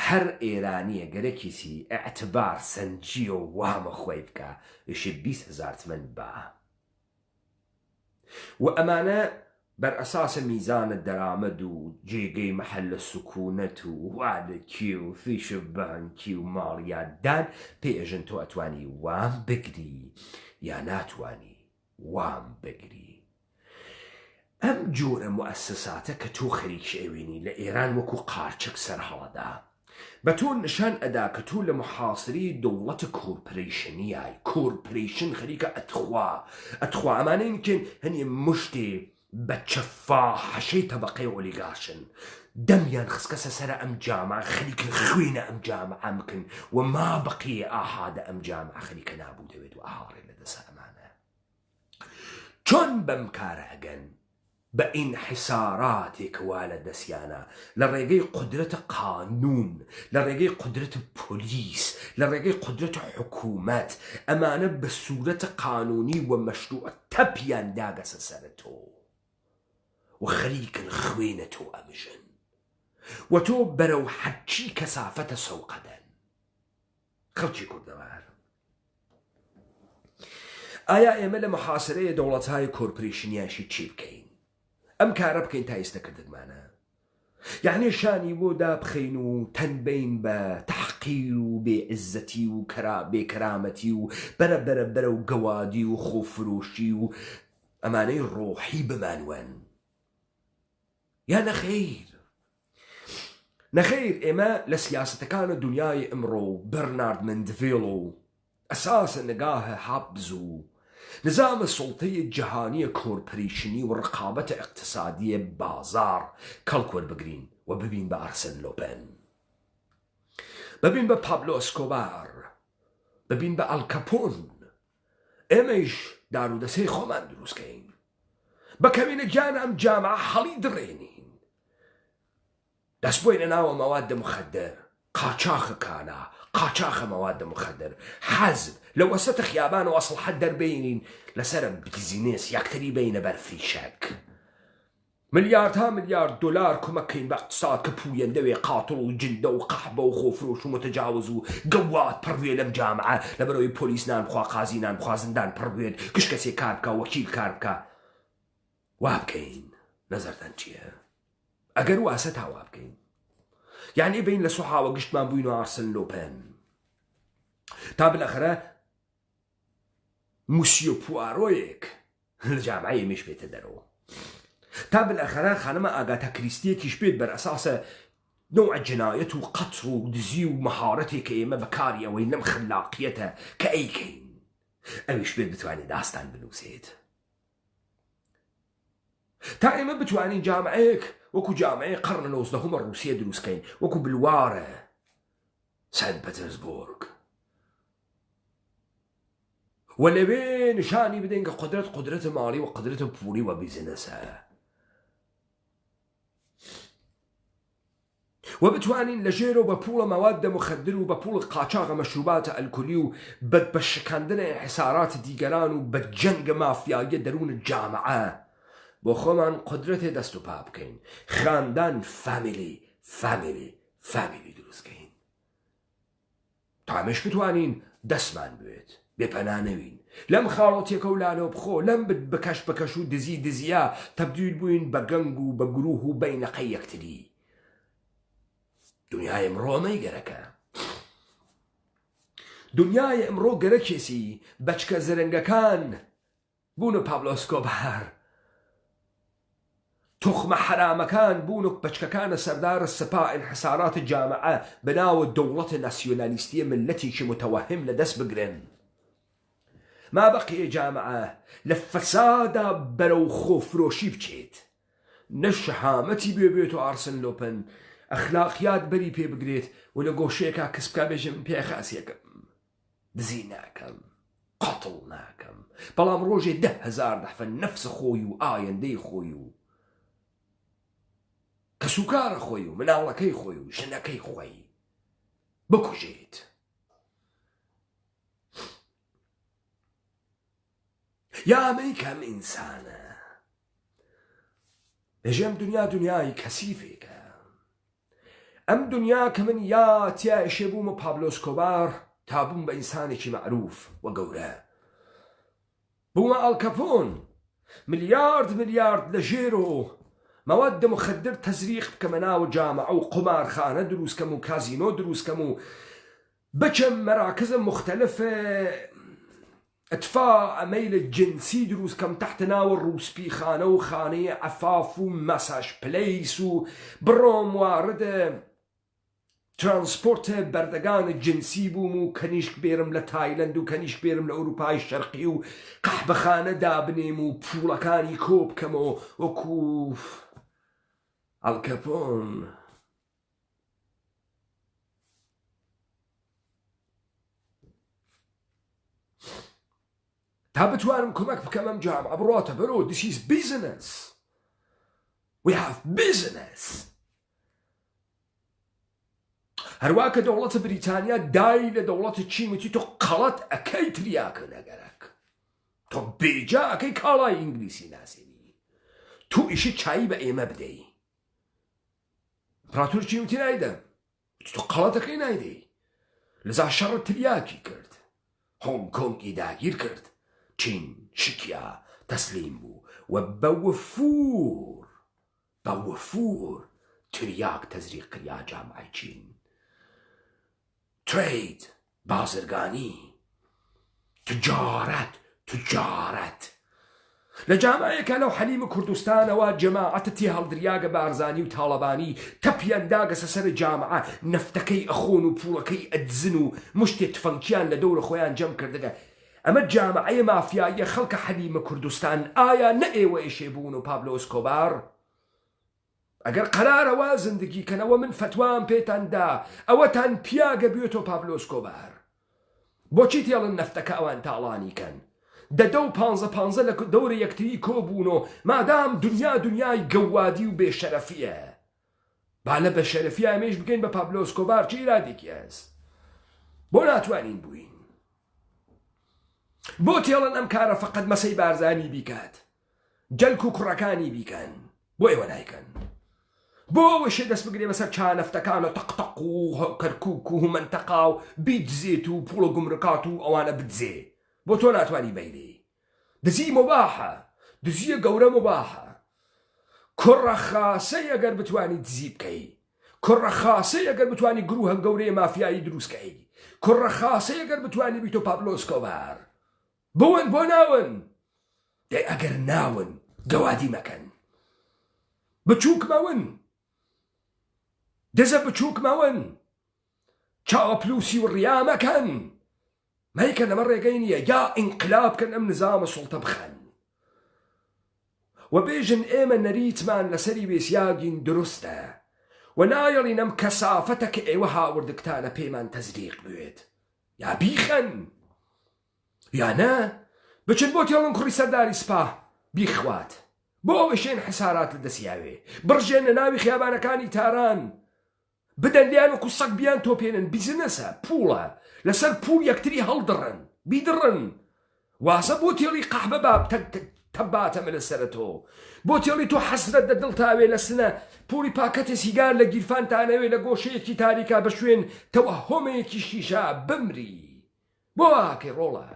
هەر ئێرانیە گەرەکیسی ئێعتبار سەنجی و وامە خۆی بکە ئێشێ 20,000 تمەن بە و ئەمانە بەرئەساسە میزانە دەرامەد و جێگەی مەحەلە سکونەت و وادەکی و فیشە بانکی و ماڵیاددان پێژن تۆ ئەتوانی وام بگری یا ناتوانی وام بگری. ئەم جۆرە مؤسساتە کە تۆ خەریک شێوێنی لە ئێران وەکو قارچک سەر هەڵەدا بە تۆ نیشان ئەدا کە تۆ لە محاصری دەوڵەتە کۆرپۆریشنیای کۆرپۆریشن خەریکە ئەتخوا ئەمانەی نکەن هەنێ مشتێ بە چەفاحەشەی تەبەقەی ئۆلیگارشن دەمیان خسکەسە سەرە ئەم جامە خەریکە خوێنە ئەم جامە ئەمکن و ما بەقیە ئاهادە ئەم جامە خەریکە نابوو دەوێت و ئاهاڕێ لە دەسە ئەمانە چۆن بەم کارە ئەگەن بە ئینحساراتێک وا لە دەستیانە لە ڕێگەی قودرەتە قانون لە ڕێگەی قودرەتە پۆلیس لە ڕێگەی قودرەتە حکوومەت ئەمانە بە سوورەتە قانونی و مەشروع تەپیان داگەسە سەرە تۆ و خەریکن خوێنە تۆ ئەمژن و تۆ بەرەو حەجی کەسافەتە سەوقەدەن. خەڵکی کوردەوار ئایا ئێمە لە محاسرەیە دەوڵەتهای کۆرپۆریشنیاشی چی بکەین؟ ئەم کارە بکەین تا ئێستاکردمانە یعنی شانی بۆ دابخەین و تەنبەین بە تەحقیر و بێعزەتی و بێکەرامەتی و بەرە و گەوادی و خۆفرۆشی و ئەمانەی ڕۆحی بمانوەن یا نەخەیر ئێمە لە سیاسەتەکانە دنیای ئەمڕۆ بەرنارد مندڤێڵ و ئەساسە نگاهە حەبز و نظام سڵتەی جیهانیە کۆرپۆریشنی و ڕقابەتە اقتصادیە بازار کەڵکوەر بگرین و ببین بە ئارسن لۆپن، ببین بە پابلۆ ئەسکۆبار، ببین بە ئەلکەپۆن. ئێمەش دارودەسەی خۆمان دروستکەین، بە کەمینە گیان ئەم جامعە هەڵی دڕێنین، دەست بۆینە ناوە مەوادە مخەدەر، قاچاخەکانە، قاچاخە مەوادە مخەدەر، حەزب لە وەسەتە خیابان و ئەسڵحەت دەربێنین، لەسەرە بیزینێس یەکتری بینە بەرفی شەک. ملیاردها ملیارد دۆلار کۆمەکەین بە اقتصاد کە پوویەندەوێ قاتڵ و جندە و قەحبە و خۆفرۆش و متەجاوز و گەوات پڕوێ لەم جامعە لەبەرەوەی پۆلیس نانخوا، قازی نانخوا، زندان پڕوێن، کەس کەسێک کار بکە، وەکیل کار بکە. وا بکەین. نەزەرتان چییە؟ ئەگەر واسە تا وا بکەین، یعنی بین لە سوحاوە گشتمان بووین و ئارسن لۆپن تا بالاخرە موسیۆ پوارۆیەک لە جامعەیە مێش بێتە دەرەوە، تا بالاخرە خانمە ئاگاتە کریستیەکیش بێت بەر ئەساسە نوع جنایەت و قەتڵ و دزی و مەهارەتێک کە ئێمە بەکاریەوەی لەم خلاقیەتە کە ئەیکەین، ئەویش بێت بتوانێت داستان بنووسێت، تا ئێمە بتوانین جامعەیەک وەکو جامعەیە قەرنە 19ەمە ڕووسیە دروستکەین، وەکو بلوارە سەنت پەتەرزبۆرگ، و لەوێ نیشانی بدەین کە قدرەتە ماڵی و قدرەتە پولی و بیزنەسە، و بتوانین لە ژێرە و بە پوڵە مەوادە مخەدر و بە پوڵ قاچاغە مەشروباتە ئەلکۆلی و بە شکاندنە حسارات دیگەران و بە جەنگە مافیایە دەروونە جامعە بۆ خۆمان قدرەتێ دەست و پا بکەین، خاندان فامیلی دروستکەین، تامش بتوانین دەستمان بێت بێپەنا نەوین، لەم خاڵۆتێکە و لالۆ بخۆ، لەم بکەش و دزیە تەبدیل بووین بە گەنگ و بە گروه و بەینەقەی یەکتری. دنیای ئەمڕۆ ئەمەی گەرەکە، دنیای ئەمڕۆ گەرەکێسی بەچکە زەرەنگەکان بوونە پابلۆ ئەسکۆبار، تخمە حرامەکان بوون و بەچکەکانە سەردارە سەپا ئینحسارات جامعە بەناوە دەوڵەتە ناسیۆنالیستیە ملەتێکی متەوەهم لەدەست بگرن. ما بەقیە جامعە لە فەسادا بەرەو خۆفرۆشی بچێت، نە شەهامەتی بێت و ئارسن لۆپن ئەخلاقیات بەری پێ بگرێت و لە گۆشەیەکا کەس بکا بێژم پێخاسیەکەم، دزی ناکەم، قەتڵ ناکەم، بەڵام ڕۆژێ 10,000 دەفە نەفسە خۆی و ئایەندەی خۆی و کەسوکارە خۆی و مناڵەکەی خۆی و ژنەکەی خۆی بکوژێت. یا ئەمەی کەم ئینسانە ئەژەم دنیای کەسیفێکە، ئەم دنیا کە من یا تیایشێ بوومە پابلۆ ئەسکۆبار تا بووم بە ئینسانێکی معروف و گەورە، بوومە ئەلکەپۆن، ملیارد لە ژێرۆ مەوادە مخەدر تەزریق بکەمە ناو جامعە و قمارخانە دروستکەم و کازینۆ دروستکەم و بچەم مەراکزە مختلفە ئەتفاع ئەمەیل جنسی دروستکەم تحت ناوە ڕووسپیخانە و خانەیە ئەفاف و مەساژ پلەیس و بڕۆم واردە ترانسپۆرتە بەردەگانە جنسی بووم و کەنیشک بێرم لە تایلەند و کەنیشک بێرم لە ئەوروپای شەرقی و قەحبەخانە دابنێم و پوڵەکانی کۆ بکەمەوە وەکو ئەلکەپۆن. تا بتوانم کۆمەک بکەم ئەم جامعە بڕاتە بەرەوە. This is business. We have business. هەروە کە دەوڵەتە بریتانیا دای لە دەوڵەتە چین وتی تۆ قەڵەت ئەکەی تریاکە نەگەرەک، تۆ بێجا ئەکەی کاڵای ئینگلیسی ناسێنی، تو ئیشی چایی بە ئێمە بدەی. ئیمپراتۆر چین وتی نایدەم، تۆ قەڵەتەکەی نایدەی، لەزا شەڕە تریاکی کرد، هۆنگ کۆنگی داگیر کرد، چین شکیا تەسلیم بوو و بە وەفور تریاک تەزریق کریا جامعەی چین. ترید، بازرگانی، تجارەت لە جامعەیەکە لەو حەلیمە کوردستانەوە جەماعەتەتی هەڵدریاگە بارزانی و تاڵەبانی تەپیان داگەسە سەر جامعە، نەفتەکەی ئەخۆن و پوڵەکەی ئەدزن و مشتێک تفەنکیان لە دەورە خۆیان جەم کردەگە. ئەمە جامعەیە مافیاییە خەڵکە حەلیمە کوردستان ئایا نە ئێوە ئێشێبوون و پابلۆ ئەسکۆبار؟ ئەگەر قەرارەوە زندگیکەنەوە من فتوام پێتاندا ئەوەتان پیاگە بێتۆ پابلۆ ئەسکۆبار. بۆچی تێڵن نەفتەکە ئەوان تاڵانی کەن؟ دە و پانزە لە دەورە یەکتری کۆبوون و مادام دنیای گەوادی و بێشەرەفیە با لە بەشەرەفی ئەمێش بگەین بە پابلۆ ئەسکۆبار چی ئیرادێکی هەست؟ بۆ ناتوانین بووین؟ بۆ تێڵن ئەم کارە فەقەت مەسەی بارزانی بیکات جەلک و کوڕەکانی بیکەن بۆ ئێوە نایکەن؟ بۆ ئەوەشێ دەست بگرێ بەسەر چانەفتەکانە تەقتەق و کەرکووک و منتەقا و بیدزێت و پوڵە گومرکات و ئەوانە بدزێ بۆ تۆ ناتوانی بەیرێ. دزی مباحە، دزیە گەورە مباحە. کوڕە خاسەی ئەگەر بتوانی دزی بکەی، کوڕە خاسەی ئەگەر بتوانی گروهە گەورەی مافیایی دروستکەی، کوڕە خاسەی ئەگەر بتوانی بیتۆ پابلۆ ئەسکۆبار. بۆن بۆ ناون دەی ئەگەر ناون گەوادی مەکەن، بچووک مەون، دزە بچووک مەون، چاوەپلوسی و ڕیا مەکەن. مەیکە لەمە ڕێگەی نییە یا ئینقلاب بکەن ئەم نظامە سوڵتە بخەن و بێژن ئێمە نەریتمان لەسەری بێسیاگین دروستە و نایەڵین ئەم کەسافەتە کە ئێوە هاوردکتانە پێمان تەزریق بوێت یا بیخەن یا نە بچن بۆ تێڵن کوڕی سەرداری سپا بیخوات بۆ ئەوەشێن حسارات لە دەسیاوێ بڕژێنە ناوی خیابانەکانی تاران بدەن لیان وەکو سەگ بیان تۆپێنن. بیزنەسە پوڵە لەسەر پوڵ یەکتری هەڵدڕن بیدڕن. واسە بۆ تێڵی قەحبە باب تەباتەمە لەسرە تۆ بۆ تێڵی تۆ حەسرەت دەدڵتاوێ لە سنە پوڵی پاکەتە سیگار لە گیرفانتانەوێ لە گۆشەیەکی تاریکا بە شوێن تەوەهۆمەیەکی شیشا بمری. بۆ ئاکەی ڕۆڵە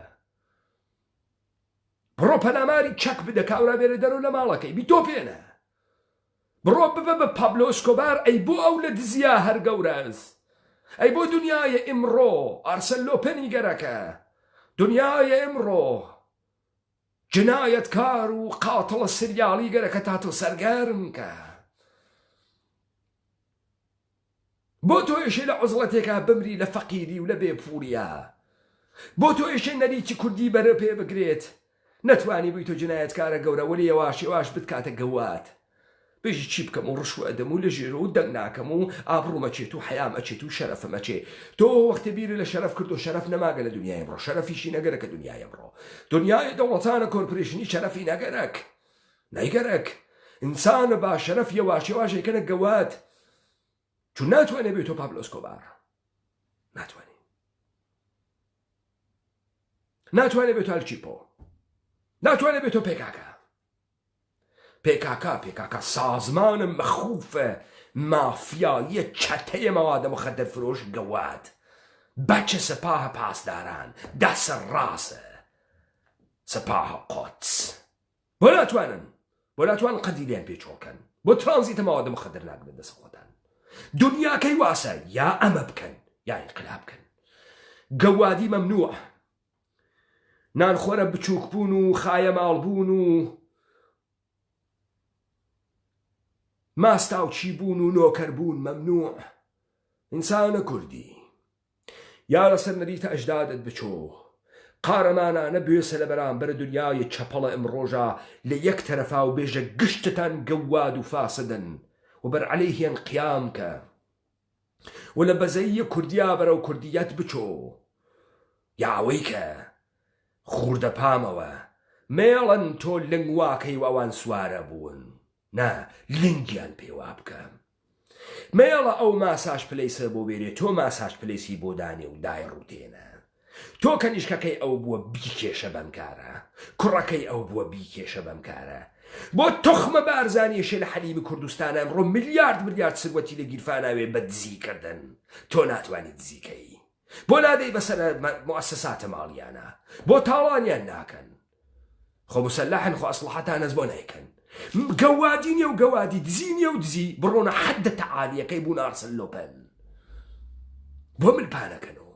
بڕۆ پەلاماری چەک بدە کاورا بێرە دەرەوە لە ماڵەکەی بی تۆ پێنە. بڕۆ ببە بە پابلۆ ئەسکۆبار ئەی بۆ ئەو لە دزیا هەر گەورەز، ئەی بۆ دنیای ئیمڕۆ ئارسەلۆپەنی گەرەکە، دنیای ئیمڕۆ جنایەتکار و قاتڵە سریالی گەرەکە تاتۆ سەرگەرم کە. بۆ تۆ ئێشێ لە عوزڵەتێکا بمری لە فەقیری و لە بێپووریە، بۆ تۆ ئێشێ نەریکی کوردی بەرە پێ بگرێت نەتوانی بووی تۆ جنایەتکارە گەورە وەلی یەواش بتکاتە گەوات بێژی چی بکەم و ڕشوە ئەدەم و لە ژێرە و دەنگ ناکەم و ئابڕوومەچێت و حەیامەچێت و شەرەفەمەچێ. تۆ وەختە بیری لە شەرەف کرد و شەرەف نەماگە لە دنیای ئەمڕۆ، شەرەفیشی نەگەرەکە دنیای ئەمڕۆ، دنیای دەوڵەتانە کۆرپۆرێشنی شەرەفی نەگەرەک نەیگەرەک. ئینسانە با شەرەف یەواش ئەیکەنە گەوات چون ناتوانێ بێت تۆ پابلۆ ئەسکۆبار ناتوانێ بێت تۆ ئەلچیپۆ، ناتوانێ بێت تۆ پێکاکا سازمانە مەخوفە مافیاییە چەتەیە مەوادە مخەدەر فرۆش گەوات بەچە سەپاهە پاسداران دەسە ڕاستە سەپاهە قۆتس بۆ ناتوانن قەدیلیان پێچۆڵکەن بۆ ترانزیتە مەوادە مخەدەر ناگرن دەسە خۆتان. دنیاکەی واسە یا ئەمە بکەن یا ئینقلاب بکەن. گەوادی مەمنوع، نانخۆرە بچووک بوون و خایە ماڵ بوون و ماستاوچی بوون و نۆکەر بوون مەمنوع. ئینسانە کوردی یا لەسەر نەریتە ئەجدادت بچۆ قارەمانانە بێسە لە بەرامبەر دنیای چەپەڵە ئەمڕۆژە لە یەک تەرەفا و بێژە گشتتان گەواد و فاسدن و بەرعەلەیهیان قیام کە و لە بەزەیە کوردیا بەرەو کوردیەت بچۆ یاوەی کە خوردە پامەوە مێڵەن تۆ لنگواکەی و ئەوان سوارە بوون نا لنگیان پێوا بکە. مێڵە ئەو ماساژ پلەیسە بۆ بێرێ تۆ ماساژ پلەیسی بۆ دانێ و دای ڕوتێنە. تۆ کەنیشکەکەی ئەو بووە بیکێشە بەم کارە، کوڕەکەی ئەو بووە بیکێشە بەم کارە. بۆ تۆخمە بارزانیەشێ لە حەلیمی کوردستانە ئەمڕۆ ملیارد سروەتی لە گیرفاناوێ بە دزیکردن تۆ ناتوانیت دزیکەی. بۆ نادەی بەسەر موسساتە ماڵیانە بۆ تاڵانیان ناکەن خۆ مسلحن خۆ ئەسلحەتانەز بۆ نایکەن. گەوادی نیە و گەوادی دزی نیە و دزی بڕۆنە حەدە تەعالیەکەی بوون ئارسەلۆپەن بۆ ملپانەکەنەوە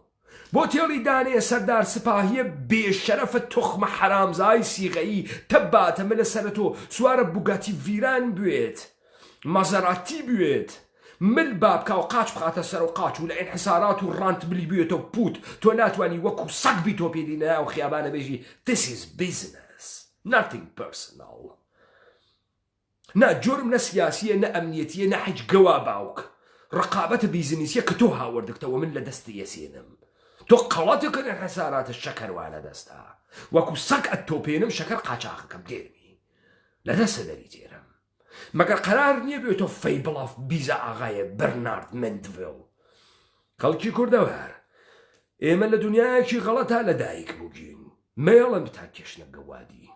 بۆ تێڵی دانێ سەردار سپاهیە بێشەرەفە تۆخمە حەرامزای سیغەیی تەباتەمە لە سەرە تۆ سوارە بوگاتی ڤیران بوێت مەزەراتی بوێت مل بابکە و قاچ بخاتە سەر و قاچ و لە ئینحسارات و ڕانت بلی بێتەوە پوت تۆ ناتوانانی وەکو سەگ بی تۆ پێدینە و خیابانە بێژی this is business nothing personal. نا جرم نە سیاسیە نە ئەمنیەتیە نە حیچ گەوا باوک ڕقابەتە بیزنسیە کە تۆ هاوردەکتەوە من لە دەستی یەسێنم تۆ قەڵەتێکن ئینحساراتە شەکەروانە دەستا وەکو سەگ ئەتۆپێنم شەکەر قاچاقەکەم دێرمی لە دەستە دەری تێرم مەگەر قەرار نییە بێتۆ فەی بڵاف بیزە ئاغایە بەرنارد مندڤڵ. خەڵکی کوردەوەر ئێمە لە دنیایەکی غەڵەتا لەدایک بووگین مێڵم تا کێشنە گەوادی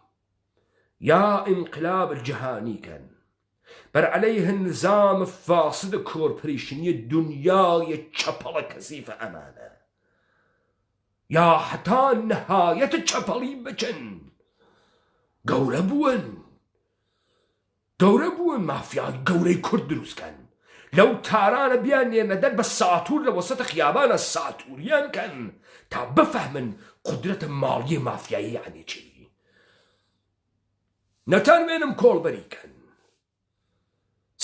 یا انقلاب الجهانی کەن بەر عەلەیه النظام فاسد کۆرپۆریشنی دنیای چەپەڵە کەسیفە ئەمانە یا حتا نەهایەتە چەپەڵی بچن گەورە بوون مافیای گەورەی کورد دروستکەن لەو تارانە بیان نێنە دەر بە ساتور لە وەسەتە خیابانە ساتوریان کەن تا بفەهمن قودرەتە ماڵیە مافیایی یعنی چی نەتانوێنم کۆڵبەریکەن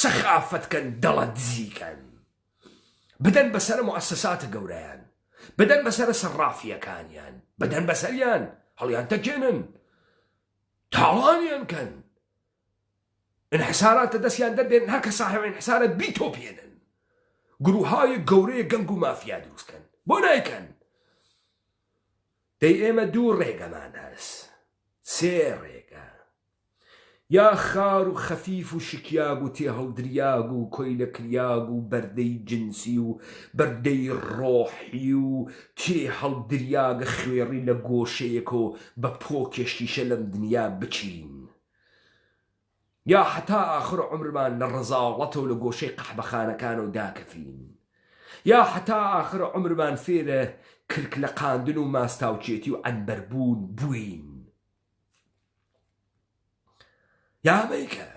سەخافەتکەن دەڵە دزیکەن بدەن بەسەرە موەسسەساتە گەورەیان بدەن بەسەرە سەرافیەکانیان بدەن بەسەریان هەڵیان تەکێنن تاڵانیان کەن انحساراتە دەستیان دەربێن هەر کە ساحێب انحسارە بیتۆپێنن گروههای گەورەیە گەنگ و مافیا دروستکەن بۆ نایکەن دەی ئێمە دوو ڕێگەمان هەست سێ ڕێگە یا خار و خەفیف و شکیاگ و تێهەڵدریاگ و کۆی لە کریاگ و بەردەی جنسی و بەردەی ڕۆحی و تێهەڵدریاگە خوێڕی لە گۆشەیەک و بە پۆکێشتیشە لەم دنیا بچین یا حتا ئاخر عمرمان لە ڕەزاڵەتە و لە گۆشەی قەحبەخانەکان و داکەفین یا حتا ئاخر عمرمان فێرە کرک لە قاندن و ماستاوچێتی و ئەنبەربوون بووین یا ئەمەیکە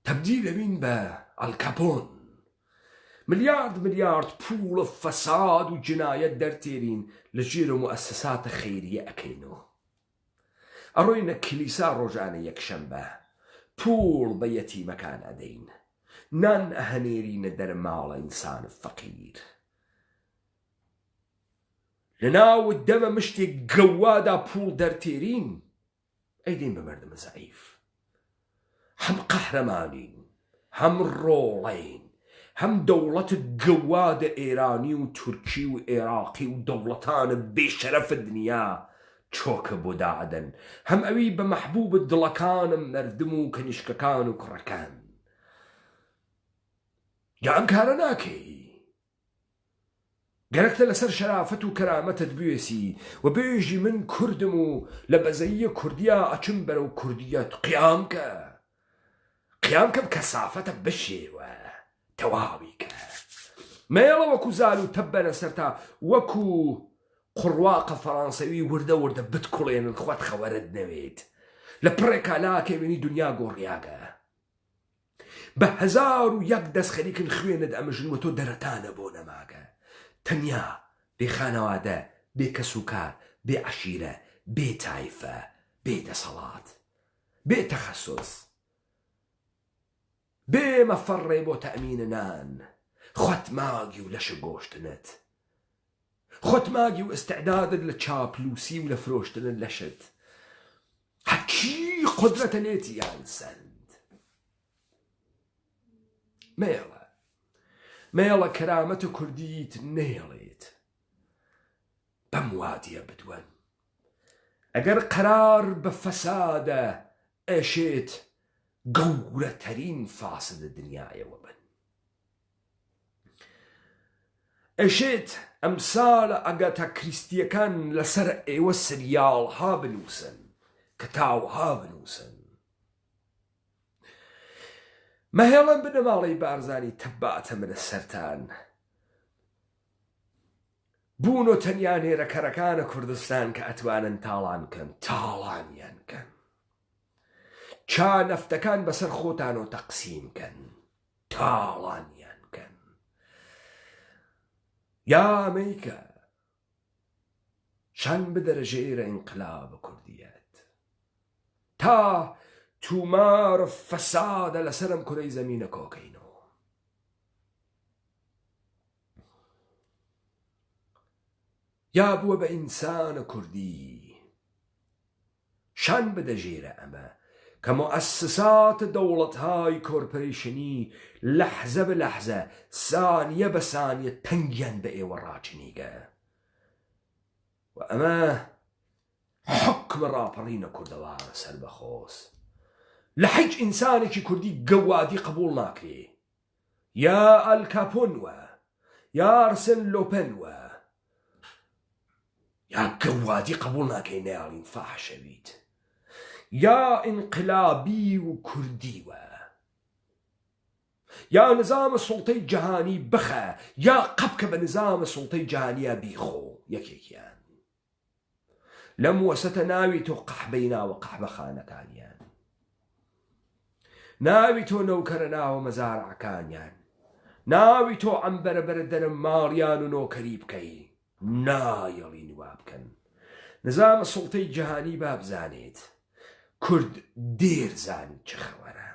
تەبدیل دەبین بە ئەلکەپۆن ملیارد پوڵە فەساد و جنایەت دەرتێرین لە ژێرە موەسسەساتە خەیریە ئەکەینەوە ئەڕۆینە کلیسا ڕۆژانە یەکشەمبە پوڵ بە یەتیمەکان ئەدەین نان ئەهەنێرینە دەرماڵە ئینسان فەقیر لەناو دەمە مشتێک گەوادا پوڵ دەرتێرین ئەیدەین بە مەردمە زەعیف هەم قەحرەمانین هەم ڕۆڵەین هەم دەوڵەت گەوادە ئێرانی و تورکی و عێراقی و دەوڵەتانە بێشەرەفە دنیا چۆکە بۆ داعدەن هەم ئەوی بە مەحبوب دڵەکانم مەردم و کەنیشکەکان و کوڕەکان یا ئەم کارە ناکەی گەرەکتە لەسەر شەرافەت و کەرامەتت بوێسی و بێژی من کوردم و لە بەزەییە کوردیا ئەچم بەرەو کوردیەت قیامکە بە کەسافەتە بشێوە تەواوی کە مێڵە وەکو زال و تەبەنە سەرتا وەکو قڕواقە فەڕانسەوی وردە بتکوڵێنن خوات خەوەرت نەوێت لە پڕێکا لاکەوێنی دنیا گۆڕیاگە بە 1001 دەست خەریکن خوێنت ئەمەژن و تۆ دەرەتانە بۆ نەماگە تەنیا بێ خانەوادە بێ کەسوکار بێ عەشیرە بێ تایفە بێ دەسەڵات بێ تەخەسوس بێ مەفەڕێ بۆ تەئمینە نان خوات ماگی و لەشە گۆشتنت خۆت ماگی و ئستعدادت لە چاپلوسی و لە فرۆشتنت لەشت هەرچی قودرەتە لێتی یان سەند مێڵە کەرامەتە کوردیت نێڵێت بەم وادیە بدوەن ئەگەر قەرار بە فەسادە ئێشێت گەورەتەرین فاسدە دنیایەوە بن ئەشێت ئەمساڵە ئەگەتە کریستیەکان لەسەر ئێوە سریاڵها بنووسن کتاوها بنووسن مەهێڵم بنە ماڵەی بارزانی تەباتە منە سەرتان بوون و تەنیا نێرەکەرەکانە کوردستان کە ئەتوانن تاڵانیان کەن چا نەفتەکان بەسەر خۆتان و تەقسیم کەن تاڵانیان کەن یا ئەمەیکە شان بدەرە ژێرە ئینقلابە کوردیەت تا تومار فەسادە لەسەرم کوڕەی زەمینە کۆکەینەوە یا بووە بە ئینسانە کوردی شان بدەژێرە ئەمە کە مؤسسات دەوڵەتهای کۆرپۆریشنی لەحزە بە لەحزە سانیە بە سانیە تەنگیان بە ئێوە ڕاچنیگە و ئەمە حکم ڕاپەڕینە کوردەوارە سەربەخۆس لە هیچ ئینسانێکی کوردی گەوادی قبول ناکرێ یا ئەلکاپۆن وە یا ئارسن لۆپەن وە یا گەوادی قبول ناکەی نەیاڵین فاحشەویت یا انقلابی و کوردی وە یا نظام سڵتەی جەهانی بخە یا قەبکە بە نظام سڵتەی جەهانیە بیخۆ یەکێکیان لەم وەسەتە ناوی تۆ قەحبەی ناوە قەحبەخانەکانیان ناوی تۆ نەوکەرە ناوە مەزارعەکانیان ناوی تۆ ئەمبەرە بەرە دەرم ماڵیان و نۆکەری بکەی نایەڵین وا بکەن نظام سڵتەی جەهانی با بزانێت کورد دێرزانی چ خەوەرە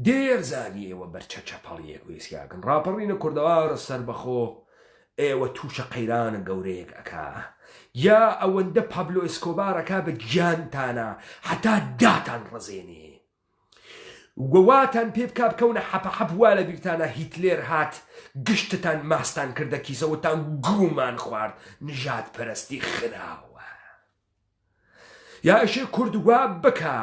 دێرزانی ئێوە بەرچە چەپەڵیەک وێسیاکەن ڕاپەڕینە کوردەوارە سەربەخۆ ئێوە تووشە قەیرانە گەورەیەک ئەکا یا ئەوەندە پابلۆ ئێسکۆبارەکە بە گیانتانە حتا داتان ڕزێنێ وەواتان پێ بکا بکەونە حەپەحەپ وا لە بیرتانە هیتلێر هات گشتتان ماستان کردە کیسەوەتان گوڵمان خوارد نژاد پەرستی خراوە یا ئەشێ کورد وا بکە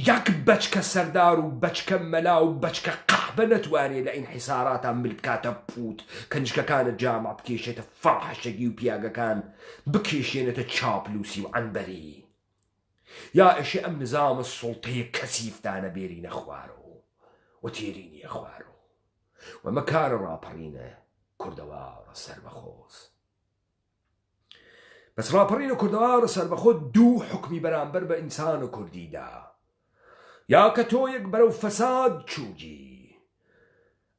یەک بەچکە سەردار و بەچکە مەلا و بەچکە قەحبە نەتوانێت لە ئینحیساراتان مل بکاتە پووت کەنجکەکانت جامع بکێشێتە فاحشەگی و پیاگەکان بکێشێنێتە چاپلوسی و عنبەری یا ئەشێ ئەم نظامە سڵتەیە کەسیفتانە بێرینە خوارەوە و تێرینیە خوارەوە وەمە کارە ڕاپەڕینە کوردەوارە سەربەخۆس بەس ڕاپەڕینە کوردەوارە سەربەخۆ دوو حکمی بەرامبەر بە ئینسانە کوردیدا یا کە تۆ یەک بەرەو فەساد چووجی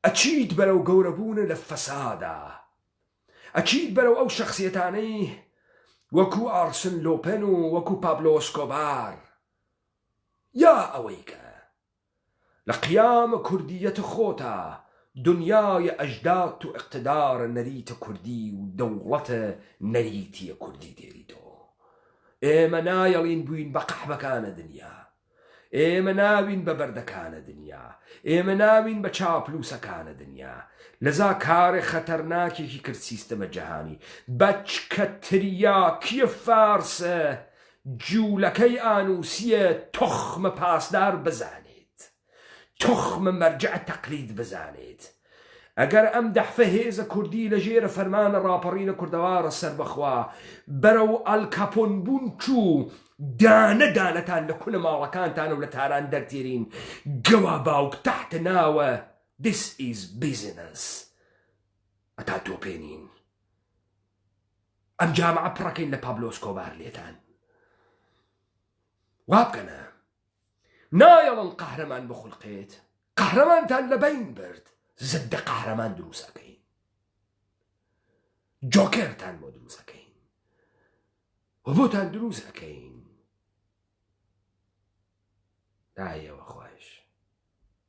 ئەچیت بەرەو گەورەبوونە لە فەسادا ئەچیت بەرەو ئەو شەخسیەتانەی وەکو ئارسن لۆپەن و وەکو پابلۆ ئۆسکۆبار یا ئەوەی کە لە قیامە کوردیەتە خۆتە دنیای ئەجداد و ئیقتیدارە نەریتە کوردی و دەوڵەتە نەریتیە کوردی دێریتەوە ئێمە نایەڵین بووین بە قەحبەکانە دنیا ئێمە ناوین بە بەردەکانە دنیا ئێمە ناوین بە چاپلوسەکانە دنیا لەذا کارێ خەتەرناکێکی کرد سیستەمە جەهانی بەچکە تریاکیە فارسە جوولەکەی ئانووسیە تۆخمە پاسدار بزانێت تۆخمە مەرجع تەقلید بزانێت ئەگەر ئەم دەحفە هێزە کوردی لە ژێرە فەرمانە ڕاپەڕینە کوردەوارە سەربەخوا بەرەو ئەلکاپۆن بوون چوو دانە دانەتان لە کولە ماڵەکانتانە و لە تاران دەرتێرین گەوا باوک تەحتە ناوە This is business ئەتا تۆپێنین ئەم جامعە پڕەکەین لە پابلۆ ئۆسکۆبار لێتان وا بکەنە نایەڵن قەهرەمان بخولقێت قەهرەمانتان لە بین برد زەدە قەهرەمان دروستەکەین جۆکێرتان بۆ دروستەکەین و بۆتان دروستەکەین دایەوە خۆش